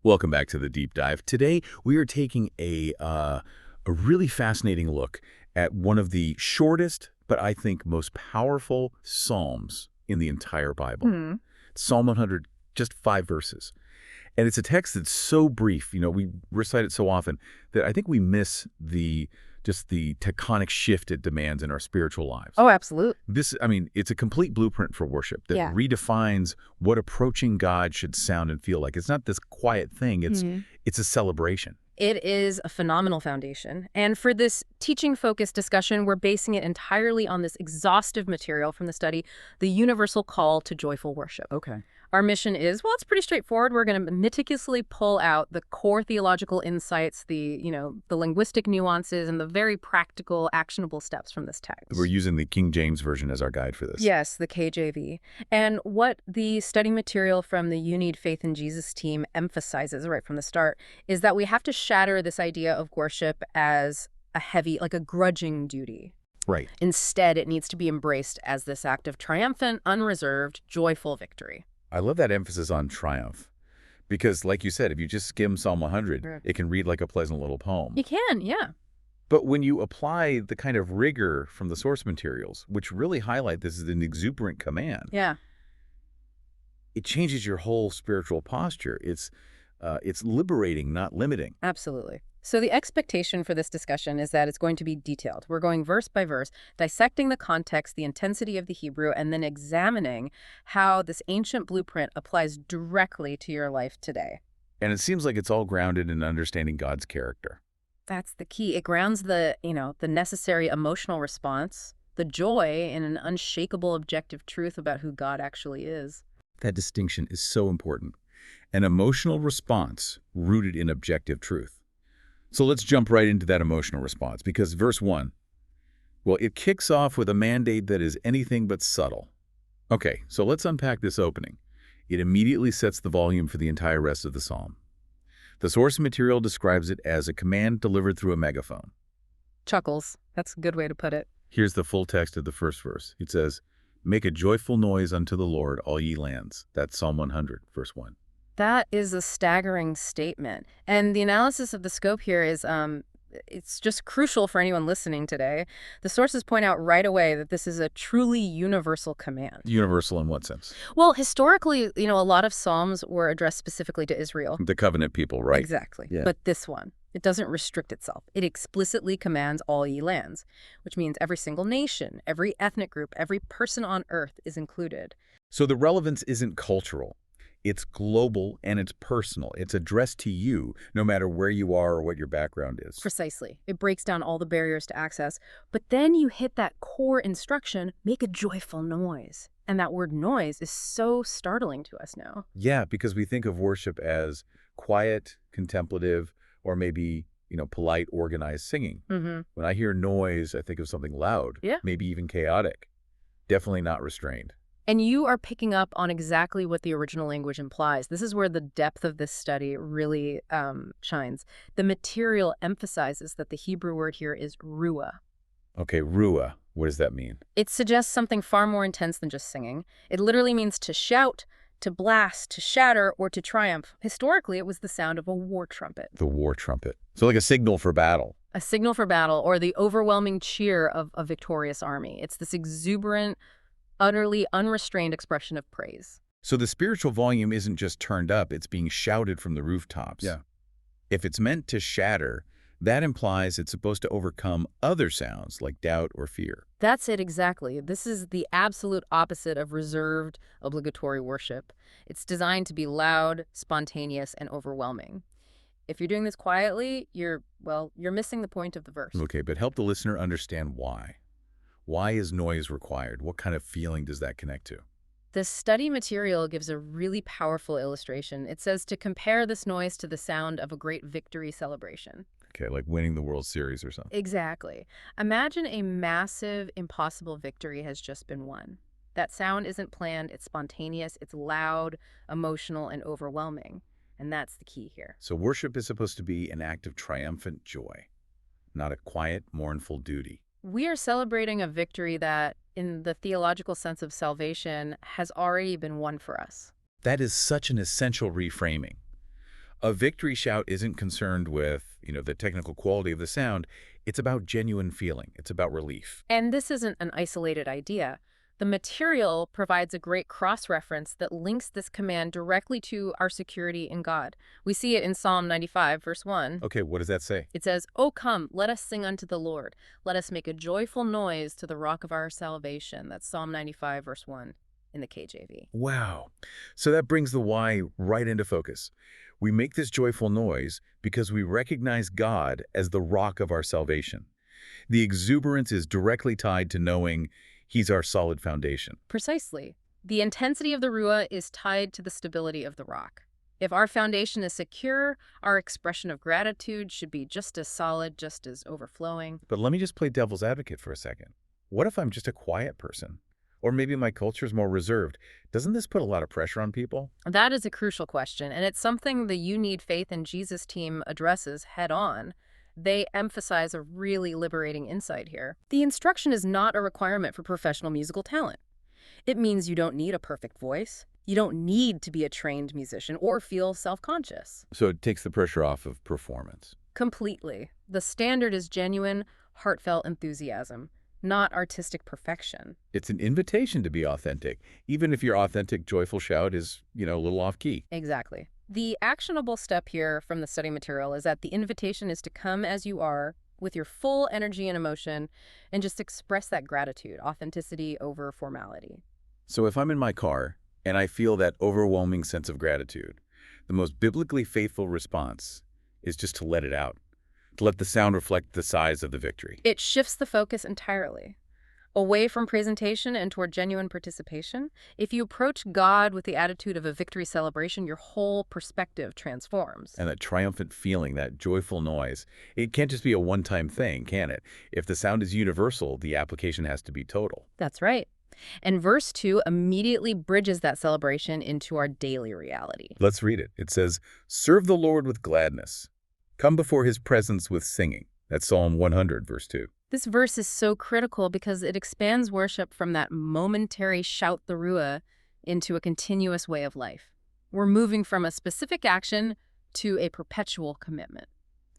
Welcome back to the Deep Dive. Today, we are taking a really fascinating look at one of the shortest, but I think most powerful psalms in the entire Bible. Psalm 100, just 5 verses. And it's a text that's so brief, we recite it so often, that I think we miss the tectonic shift it demands in our spiritual lives. Oh, absolutely. It's a complete blueprint for worship that redefines what approaching God should sound and feel like. It's not this quiet thing. It's a celebration. It is a phenomenal foundation. And for this teaching-focused discussion, we're basing it entirely on this exhaustive material from the study, The Universal Call to Joyful Worship. Okay. Our mission is, well, it's pretty straightforward. We're going to meticulously pull out the core theological insights, the linguistic nuances, and the very practical, actionable steps from this text. We're using the King James Version as our guide for this. Yes, the KJV. And what the study material from the UNFIJ Faith in Jesus team emphasizes right from the start is that we have to shatter this idea of worship as a heavy, like a grudging duty. Right. Instead, it needs to be embraced as this act of triumphant, unreserved, joyful victory. I love that emphasis on triumph because, like you said, if you just skim Psalm 100, it can read like a pleasant little poem. You can, yeah. But when you apply the kind of rigor from the source materials, which really highlight this as an exuberant command, it changes your whole spiritual posture. It's liberating, not limiting. Absolutely. So the expectation for this discussion is that it's going to be detailed. We're going verse by verse, dissecting the context, the intensity of the Hebrew, and then examining how this ancient blueprint applies directly to your life today. And it seems like it's all grounded in understanding God's character. That's the key. It grounds the necessary emotional response, the joy in an unshakable objective truth about who God actually is. That distinction is so important. An emotional response rooted in objective truth. So let's jump right into that emotional response, because verse 1, well, it kicks off with a mandate that is anything but subtle. Okay, so let's unpack this opening. It immediately sets the volume for the entire rest of the psalm. The source material describes it as a command delivered through a megaphone. Chuckles. That's a good way to put it. Here's the full text of the first verse. It says, "Make a joyful noise unto the Lord, all ye lands." That's Psalm 100, verse 1. That is a staggering statement. And the analysis of the scope here is, it's just crucial for anyone listening today. The sources point out right away that this is a truly universal command. Universal in what sense? Well, historically, a lot of Psalms were addressed specifically to Israel. The covenant people, right? Exactly. Yeah. But this one, it doesn't restrict itself. It explicitly commands all ye lands, which means every single nation, every ethnic group, every person on earth is included. So the relevance isn't cultural. It's global and it's personal. It's addressed to you, no matter where you are or what your background is. Precisely. It breaks down all the barriers to access. But then you hit that core instruction, make a joyful noise. And that word noise is so startling to us now. Yeah, because we think of worship as quiet, contemplative, or maybe, polite, organized singing. When I hear noise, I think of something loud, maybe even chaotic. Definitely not restrained. And you are picking up on exactly what the original language implies. This is where the depth of this study really shines. The material emphasizes that the Hebrew word here is ruah. Okay, ruah. What does that mean? It suggests something far more intense than just singing. It literally means to shout, to blast, to shatter, or to triumph. Historically, it was the sound of a war trumpet. The war trumpet. So like a signal for battle. A signal for battle, or the overwhelming cheer of a victorious army. It's this exuberant, utterly unrestrained expression of praise. So the spiritual volume isn't just turned up, it's being shouted from the rooftops. Yeah. If it's meant to shatter, that implies it's supposed to overcome other sounds like doubt or fear. That's it exactly. This is the absolute opposite of reserved, obligatory worship. It's designed to be loud, spontaneous, and overwhelming. If you're doing this quietly, you're missing the point of the verse. Okay, but help the listener understand why. Why is noise required? What kind of feeling does that connect to? The study material gives a really powerful illustration. It says to compare this noise to the sound of a great victory celebration. Okay, like winning the World Series or something. Exactly. Imagine a massive, impossible victory has just been won. That sound isn't planned, it's spontaneous, it's loud, emotional, and overwhelming. And that's the key here. So worship is supposed to be an act of triumphant joy, not a quiet, mournful duty. We are celebrating a victory that, in the theological sense of salvation, has already been won for us. That is such an essential reframing. A victory shout isn't concerned with, the technical quality of the sound. It's about genuine feeling. It's about relief. And this isn't an isolated idea. The material provides a great cross-reference that links this command directly to our security in God. We see it in Psalm 95, verse 1. Okay, what does that say? It says, "O come, let us sing unto the Lord. Let us make a joyful noise to the rock of our salvation." That's Psalm 95, verse 1 in the KJV. Wow. So that brings the why right into focus. We make this joyful noise because we recognize God as the rock of our salvation. The exuberance is directly tied to knowing He's our solid foundation. Precisely. The intensity of the ruah is tied to the stability of the rock. If our foundation is secure, our expression of gratitude should be just as solid, just as overflowing. But let me just play devil's advocate for a second. What if I'm just a quiet person? Or maybe my culture is more reserved. Doesn't this put a lot of pressure on people? That is a crucial question, and it's something the You Need Faith in Jesus team addresses head on. They emphasize a really liberating insight here. The instruction is not a requirement for professional musical talent. It means you don't need a perfect voice. You don't need to be a trained musician or feel self-conscious. So it takes the pressure off of performance. Completely. The standard is genuine, heartfelt enthusiasm, not artistic perfection. It's an invitation to be authentic, even if your authentic, joyful shout is, a little off-key. Exactly. The actionable step here from the study material is that the invitation is to come as you are, with your full energy and emotion, and just express that gratitude, authenticity over formality. So if I'm in my car and I feel that overwhelming sense of gratitude, the most biblically faithful response is just to let it out, to let the sound reflect the size of the victory. It shifts the focus entirely. Away from presentation and toward genuine participation. If you approach God with the attitude of a victory celebration, your whole perspective transforms. And that triumphant feeling, that joyful noise, it can't just be a one-time thing, can it? If the sound is universal, the application has to be total. That's right. And verse 2 immediately bridges that celebration into our daily reality. Let's read it. It says, "Serve the Lord with gladness. Come before His presence with singing." That's Psalm 100, verse 2. This verse is so critical because it expands worship from that momentary shout the ruah into a continuous way of life. We're moving from a specific action to a perpetual commitment.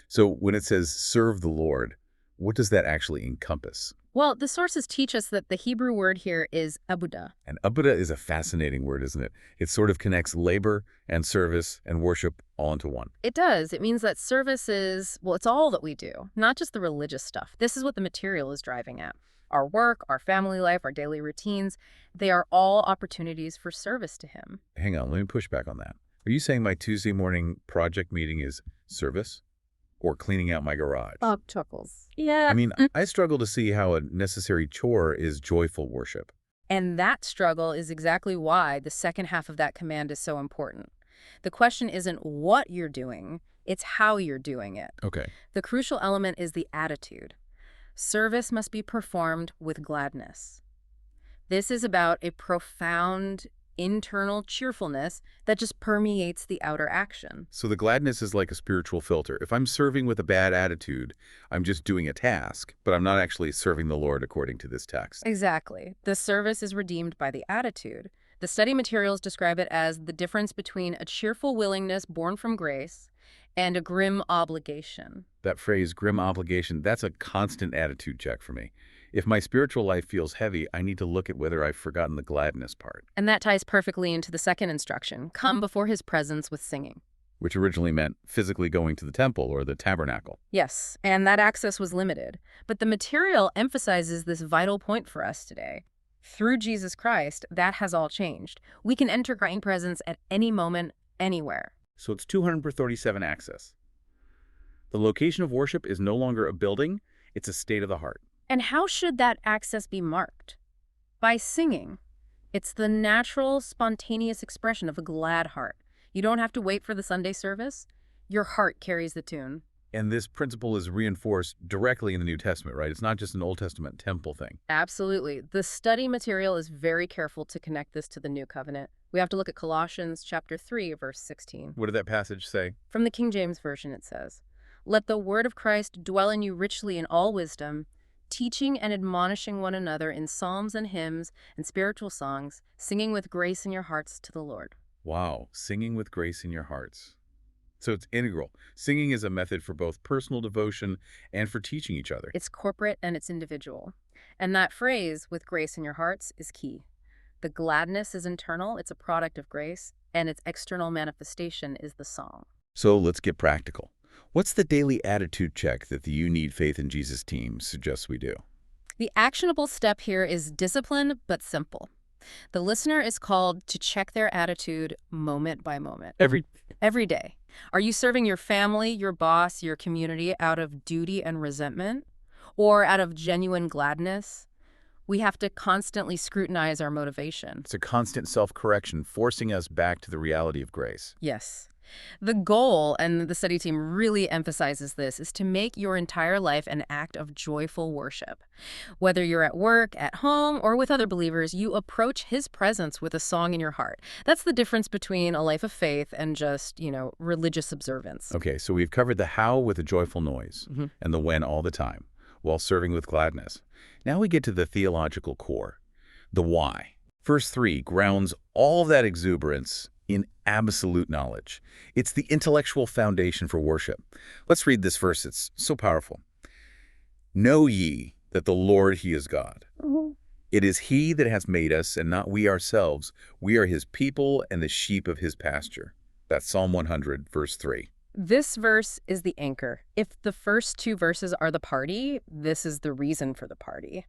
So when it says serve the Lord, what does that actually encompass? Well, the sources teach us that the Hebrew word here is abudah. And abudah is a fascinating word, isn't it? It sort of connects labor and service and worship all into one. It does. It means that service is, it's all that we do, not just the religious stuff. This is what the material is driving at. Our work, our family life, our daily routines, they are all opportunities for service to Him. Hang on, let me push back on that. Are you saying my Tuesday morning project meeting is service? Or cleaning out my garage? Bob chuckles. Yeah. I mean, I struggle to see how a necessary chore is joyful worship. And that struggle is exactly why the second half of that command is so important. The question isn't what you're doing, it's how you're doing it. Okay. The crucial element is the attitude. Service must be performed with gladness. This is about a profound internal cheerfulness that just permeates the outer action. So the gladness is like a spiritual filter. If I'm serving with a bad attitude, I'm just doing a task, but I'm not actually serving the Lord according to this text. Exactly. The service is redeemed by the attitude. The study materials describe it as the difference between a cheerful willingness born from grace and a grim obligation. That phrase, grim obligation, that's a constant attitude check for me. If my spiritual life feels heavy, I need to look at whether I've forgotten the gladness part. And that ties perfectly into the second instruction, come before His presence with singing. Which originally meant physically going to the temple or the tabernacle. Yes, and that access was limited. But the material emphasizes this vital point for us today. Through Jesus Christ, that has all changed. We can enter God's presence at any moment, anywhere. So it's 237 access. The location of worship is no longer a building, it's a state of the heart. And how should that access be marked? By singing. It's the natural, spontaneous expression of a glad heart. You don't have to wait for the Sunday service. Your heart carries the tune. And this principle is reinforced directly in the New Testament, right? It's not just an Old Testament temple thing. Absolutely. The study material is very careful to connect this to the New Covenant. We have to look at Colossians chapter 3, verse 16. What did that passage say? From the King James Version, it says, "Let the word of Christ dwell in you richly in all wisdom, teaching and admonishing one another in psalms and hymns and spiritual songs, singing with grace in your hearts to the Lord." Wow, singing with grace in your hearts. So it's integral. Singing is a method for both personal devotion and for teaching each other. It's corporate and it's individual. And that phrase, with grace in your hearts, is key. The gladness is internal, it's a product of grace, and its external manifestation is the song. So let's get practical. What's the daily attitude check that the You Need Faith in Jesus team suggests we do? The actionable step here is discipline, but simple. The listener is called to check their attitude moment by moment. Every day. Are you serving your family, your boss, your community out of duty and resentment? Or out of genuine gladness? We have to constantly scrutinize our motivation. It's a constant self-correction, forcing us back to the reality of grace. Yes. The goal, and the study team really emphasizes this, is to make your entire life an act of joyful worship. Whether you're at work, at home, or with other believers, you approach His presence with a song in your heart. That's the difference between a life of faith and just, religious observance. Okay, so we've covered the how with a joyful noise and the when all the time, while serving with gladness. Now we get to the theological core, the why. Verse 3 grounds all of that exuberance in absolute knowledge. It's the intellectual foundation for worship. Let's read this verse. It's so powerful. Know ye that the Lord, He is God. It is He that has made us, and not we ourselves. We are His people and the sheep of His pasture. That's Psalm 100, verse 3. This verse is the anchor. If the first two verses are the party, this is the reason for the party.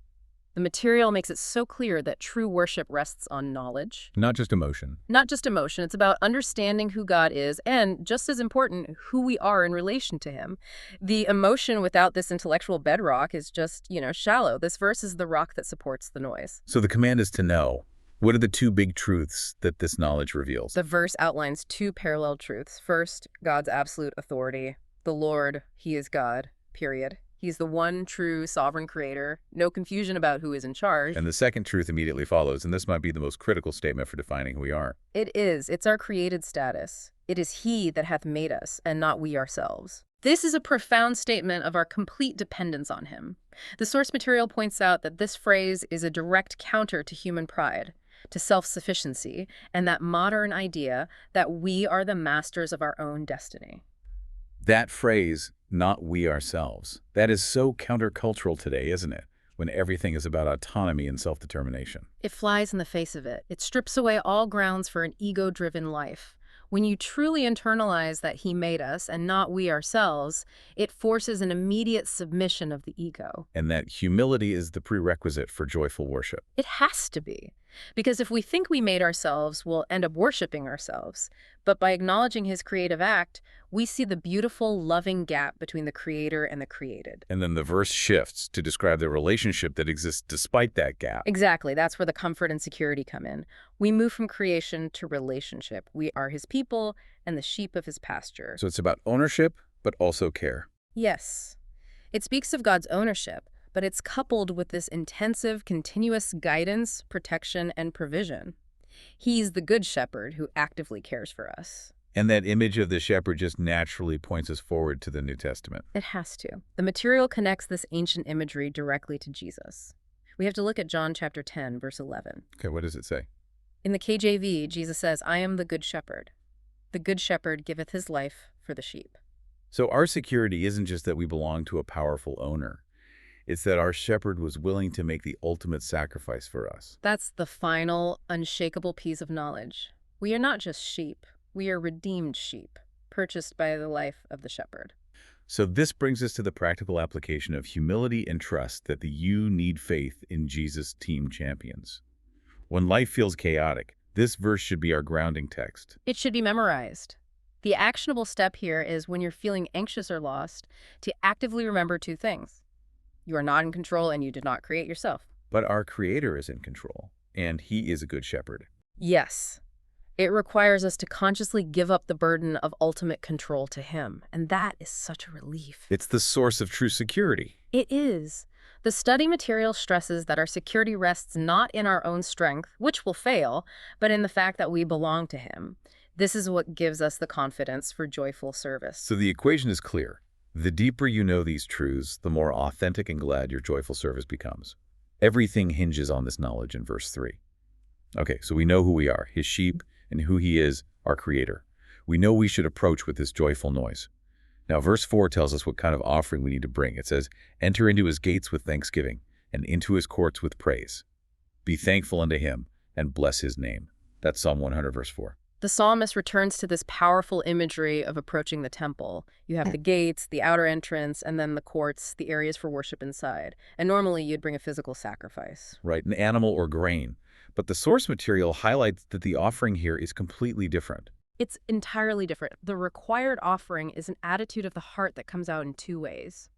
The material makes it so clear that true worship rests on knowledge. Not just emotion. Not just emotion. It's about understanding who God is and, just as important, who we are in relation to Him. The emotion without this intellectual bedrock is just, shallow. This verse is the rock that supports the noise. So the command is to know. What are the two big truths that this knowledge reveals? The verse outlines two parallel truths. First, God's absolute authority. The Lord, He is God, period. He's the one true sovereign creator. No confusion about who is in charge. And the second truth immediately follows, and this might be the most critical statement for defining who we are. It is. It's our created status. It is He that hath made us, and not we ourselves. This is a profound statement of our complete dependence on Him. The source material points out that this phrase is a direct counter to human pride, to self-sufficiency, and that modern idea that we are the masters of our own destiny. That phrase, not we ourselves, that is so countercultural today, isn't it? When everything is about autonomy and self-determination. It flies in the face of it. It strips away all grounds for an ego-driven life. When you truly internalize that He made us and not we ourselves, it forces an immediate submission of the ego. And that humility is the prerequisite for joyful worship. It has to be. Because if we think we made ourselves, we'll end up worshiping ourselves. But by acknowledging His creative act, we see the beautiful, loving gap between the Creator and the created. And then the verse shifts to describe the relationship that exists despite that gap. Exactly. That's where the comfort and security come in. We move from creation to relationship. We are His people and the sheep of His pasture. So it's about ownership, but also care. Yes. It speaks of God's ownership, but it's coupled with this intensive, continuous guidance, protection, and provision. He's the good shepherd who actively cares for us. And that image of the shepherd just naturally points us forward to the New Testament. It has to. The material connects this ancient imagery directly to Jesus. We have to look at John chapter 10, verse 11. Okay, what does it say? In the KJV, Jesus says, I am the good shepherd. The good shepherd giveth his life for the sheep. So our security isn't just that we belong to a powerful owner. It's that our shepherd was willing to make the ultimate sacrifice for us. That's the final, unshakable piece of knowledge. We are not just sheep. We are redeemed sheep, purchased by the life of the shepherd. So this brings us to the practical application of humility and trust that the You Need Faith in Jesus team champions. When life feels chaotic, this verse should be our grounding text. It should be memorized. The actionable step here is when you're feeling anxious or lost, to actively remember two things. You are not in control and you did not create yourself. But our Creator is in control, and He is a good shepherd. Yes. It requires us to consciously give up the burden of ultimate control to Him, and that is such a relief. It's the source of true security. It is. The study material stresses that our security rests not in our own strength, which will fail, but in the fact that we belong to Him. This is what gives us the confidence for joyful service. So the equation is clear. The deeper you know these truths, the more authentic and glad your joyful service becomes. Everything hinges on this knowledge in verse 3. Okay, so we know who we are, His sheep, and who He is, our Creator. we know we should approach with this joyful noise. Now, verse 4 tells us what kind of offering we need to bring. It says, "Enter into his gates with thanksgiving, and into his courts with praise. Be thankful unto him, and bless his name." That's Psalm 100, verse 4. The psalmist returns to this powerful imagery of approaching the temple. You have the gates, the outer entrance, and then the courts, the areas for worship inside. And normally you'd bring a physical sacrifice. Right, an animal or grain. But the source material highlights that the offering here is completely different. It's entirely different. The required offering is an attitude of the heart that comes out in two ways: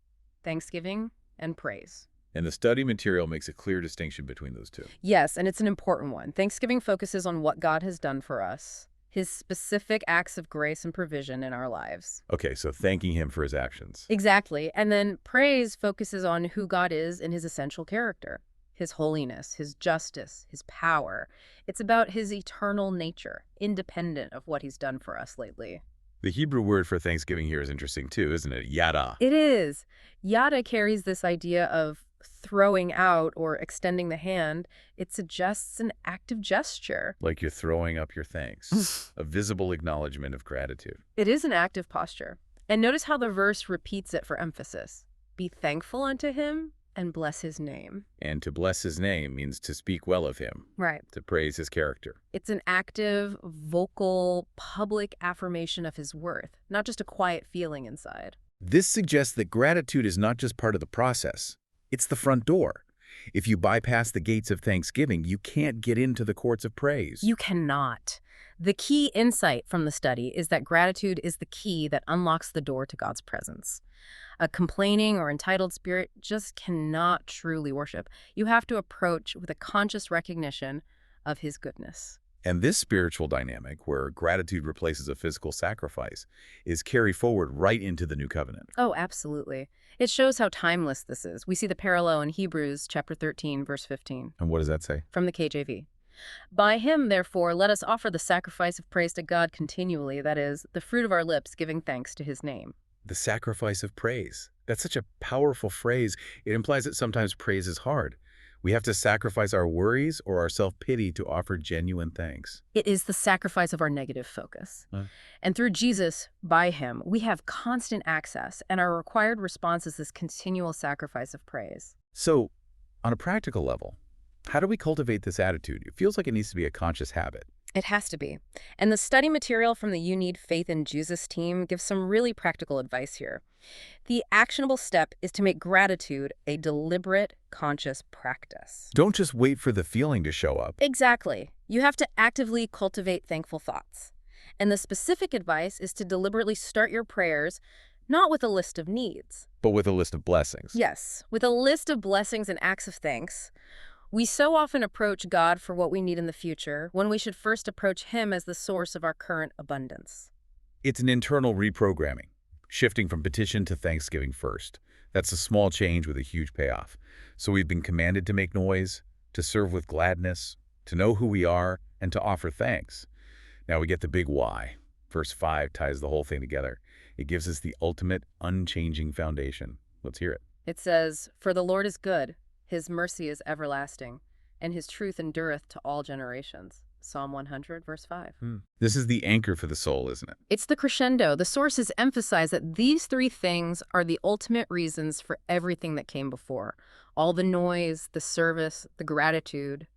thanksgiving and praise. And the study material makes a clear distinction between those two. Yes, and it's an important one. Thanksgiving focuses on what God has done for us, his specific acts of grace and provision in our lives. Okay, so thanking him for his actions. Exactly. And then praise focuses on who God is in his essential character, his holiness, his justice, his power. It's about his eternal nature, independent of what he's done for us lately. The Hebrew word for thanksgiving here is interesting too, isn't it? Yada. It is. Yada carries this idea of throwing out or extending the hand. It suggests an active gesture. Like you're throwing up your thanks. A visible acknowledgement of gratitude. It is an active posture. And notice how the verse repeats it for emphasis. Be thankful unto him and bless his name. And to bless his name means to speak well of him. Right. To praise his character. It's an active, vocal, public affirmation of his worth, not just a quiet feeling inside. This suggests that gratitude is not just part of the process. It's the front door. If you bypass the gates of thanksgiving, you can't get into the courts of praise. You cannot. The key insight from the study is that gratitude is the key that unlocks the door to God's presence. A complaining or entitled spirit just cannot truly worship. You have to approach with a conscious recognition of his goodness. And this spiritual dynamic, where gratitude replaces a physical sacrifice, is carried forward right into the new covenant. Oh, absolutely. It shows how timeless this is. We see the parallel in Hebrews chapter 13, verse 15. And what does that say? From the KJV. By him, therefore, let us offer the sacrifice of praise to God continually, that is, the fruit of our lips, giving thanks to his name. The sacrifice of praise. That's such a powerful phrase. It implies that sometimes praise is hard. We have to sacrifice our worries or our self-pity to offer genuine thanks. It is the sacrifice of our negative focus. And through Jesus, by him, we have constant access, and our required response is this continual sacrifice of praise. So, on a practical level, how do we cultivate this attitude? It feels like it needs to be a conscious habit. It has to be. And the study material from the You Need Faith in Jesus team gives some really practical advice here. The actionable step is to make gratitude a deliberate, conscious practice. Don't just wait for the feeling to show up. Exactly. You have to actively cultivate thankful thoughts. And the specific advice is to deliberately start your prayers not with a list of needs, But with a list of blessings. yes, with a list of blessings and acts of thanks. We so often approach God for what we need in the future when we should first approach him as the source of our current abundance. It's an internal reprogramming, shifting from petition to thanksgiving first. That's a small change with a huge payoff. So we've been commanded to make noise, to serve with gladness, to know who we are, and to offer thanks. Now we get the big why. Verse 5 ties the whole thing together. It gives us the ultimate, unchanging foundation. Let's hear it. It says, "For the Lord is good, his mercy is everlasting, and his truth endureth to all generations." Psalm 100, verse 5. This is the anchor for the soul, isn't it? It's the crescendo. The sources emphasize that these three things are the ultimate reasons for everything that came before. All the noise, the service, the gratitude.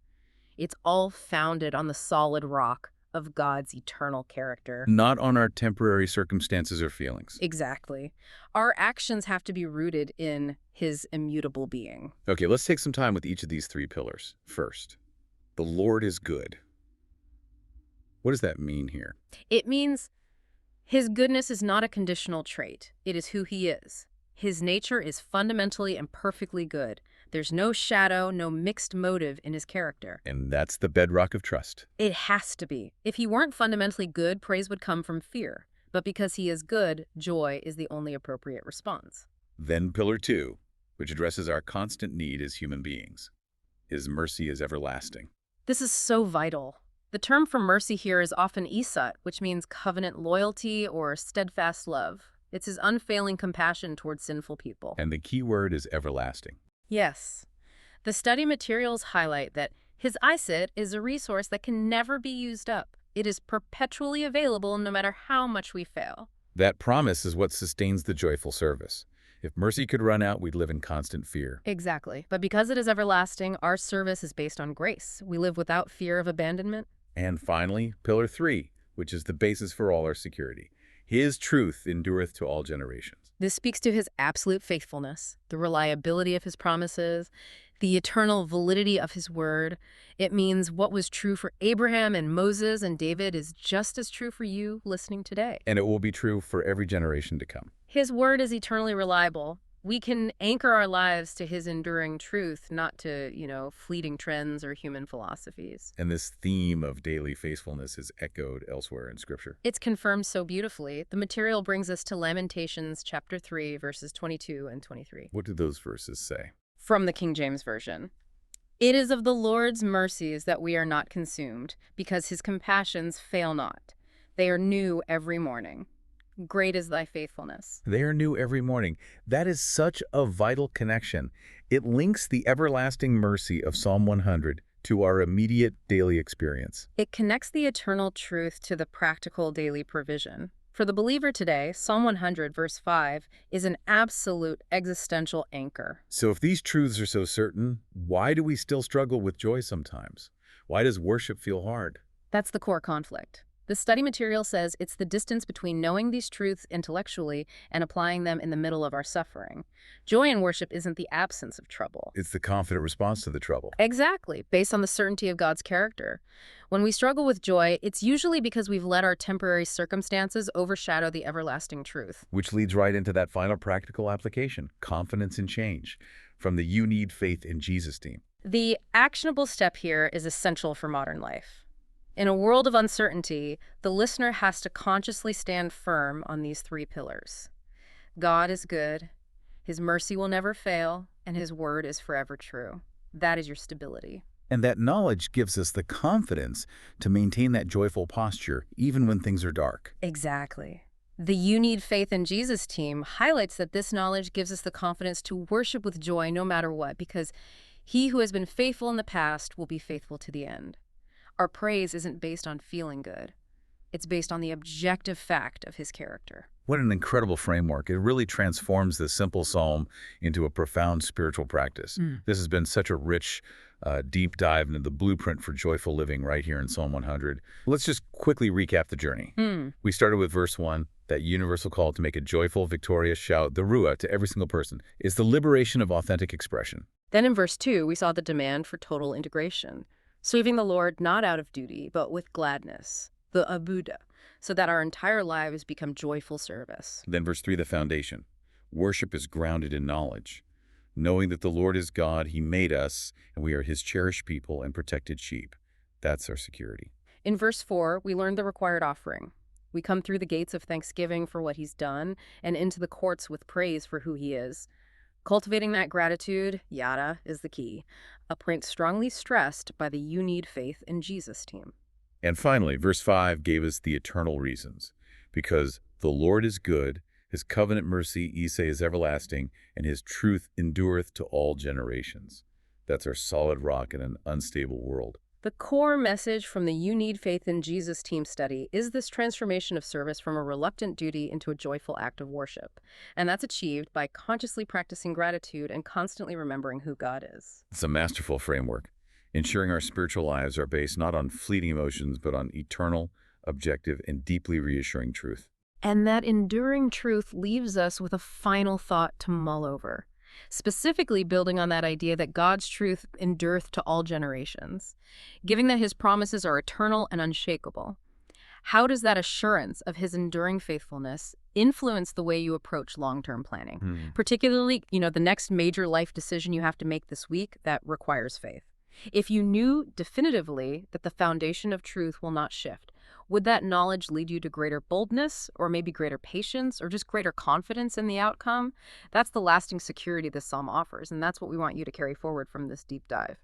It's all founded on the solid rock of God's eternal character. Not on our temporary circumstances or feelings. Exactly. Our actions have to be rooted in his immutable being. Okay, let's take some time with each of these three pillars. First, the Lord is good. What does that mean here? It means his goodness is not a conditional trait. It is who he is. His nature is fundamentally and perfectly good. There's no shadow, no mixed motive in his character. And that's the bedrock of trust. It has to be. If he weren't fundamentally good, praise would come from fear. But because he is good, joy is the only appropriate response. Then pillar 2, which addresses our constant need as human beings. His mercy is everlasting. This is so vital. The term for mercy here is often isat, which means covenant loyalty or steadfast love. It's his unfailing compassion towards sinful people. And the key word is everlasting. Yes. The study materials highlight that his ISIT is a resource that can never be used up. It is perpetually available no matter how much we fail. That promise is what sustains the joyful service. If mercy could run out, we'd live in constant fear. Exactly. But because it is everlasting, our service is based on grace. We live without fear of abandonment. And finally, pillar 3, which is the basis for all our security. His truth endureth to all generations. This speaks to his absolute faithfulness, the reliability of his promises, the eternal validity of his word. It means what was true for Abraham and Moses and David is just as true for you listening today. And it will be true for every generation to come. His word is eternally reliable. We can anchor our lives to his enduring truth, not to, fleeting trends or human philosophies. And this theme of daily faithfulness is echoed elsewhere in Scripture. It's confirmed so beautifully. The material brings us to Lamentations chapter 3, verses 22 and 23. What do those verses say? From the King James Version. It is of the Lord's mercies that we are not consumed, because his compassions fail not. They are new every morning. Great is thy faithfulness. They are new every morning. That is such a vital connection. It links the everlasting mercy of Psalm 100 to our immediate daily experience. It connects the eternal truth to the practical daily provision. For the believer today, Psalm 100, verse 5, is an absolute existential anchor. So if these truths are so certain, why do we still struggle with joy sometimes? Why does worship feel hard? That's the core conflict. The study material says it's the distance between knowing these truths intellectually and applying them in the middle of our suffering. Joy in worship isn't the absence of trouble. It's the confident response to the trouble. Exactly, based on the certainty of God's character. When we struggle with joy, it's usually because we've let our temporary circumstances overshadow the everlasting truth. Which leads right into that final practical application, confidence in change, from the You Need Faith in Jesus team. The actionable step here is essential for modern life. In a world of uncertainty, the listener has to consciously stand firm on these 3 pillars. God is good, his mercy will never fail, and his word is forever true. That is your stability. And that knowledge gives us the confidence to maintain that joyful posture, even when things are dark. Exactly. The You Need Faith in Jesus team highlights that this knowledge gives us the confidence to worship with joy no matter what, because he who has been faithful in the past will be faithful to the end. Our praise isn't based on feeling good. It's based on the objective fact of his character. What an incredible framework. It really transforms this simple psalm into a profound spiritual practice. This has been such a rich, deep dive into the blueprint for joyful living right here in Psalm 100. Let's just quickly recap the journey. We started with verse 1, that universal call to make a joyful, victorious shout, the ruah, to every single person, is the liberation of authentic expression. Then in verse 2, we saw the demand for total integration. Serving the Lord not out of duty, but with gladness, the abuda, so that our entire lives become joyful service. Then verse 3, the foundation. Worship is grounded in knowledge. Knowing that the Lord is God, he made us, and we are his cherished people and protected sheep. That's our security. In verse 4, we learned the required offering. We come through the gates of thanksgiving for what he's done and into the courts with praise for who he is. Cultivating that gratitude, yada, is the key, a point strongly stressed by the You Need Faith in Jesus team. And finally, verse 5 gave us the eternal reasons. Because the Lord is good, his covenant mercy, Isai, is everlasting, and his truth endureth to all generations. That's our solid rock in an unstable world. The core message from the You Need Faith in Jesus team study is this transformation of service from a reluctant duty into a joyful act of worship. And that's achieved by consciously practicing gratitude and constantly remembering who God is. It's a masterful framework, ensuring our spiritual lives are based not on fleeting emotions, but on eternal, objective, and deeply reassuring truth. And that enduring truth leaves us with a final thought to mull over, specifically building on that idea that God's truth endureth to all generations, giving that his promises are eternal and unshakable. How does that assurance of his enduring faithfulness influence the way you approach long-term planning? Particularly, the next major life decision you have to make this week that requires faith. If you knew definitively that the foundation of truth will not shift, would that knowledge lead you to greater boldness, or maybe greater patience, or just greater confidence in the outcome? That's the lasting security this psalm offers, and that's what we want you to carry forward from this deep dive.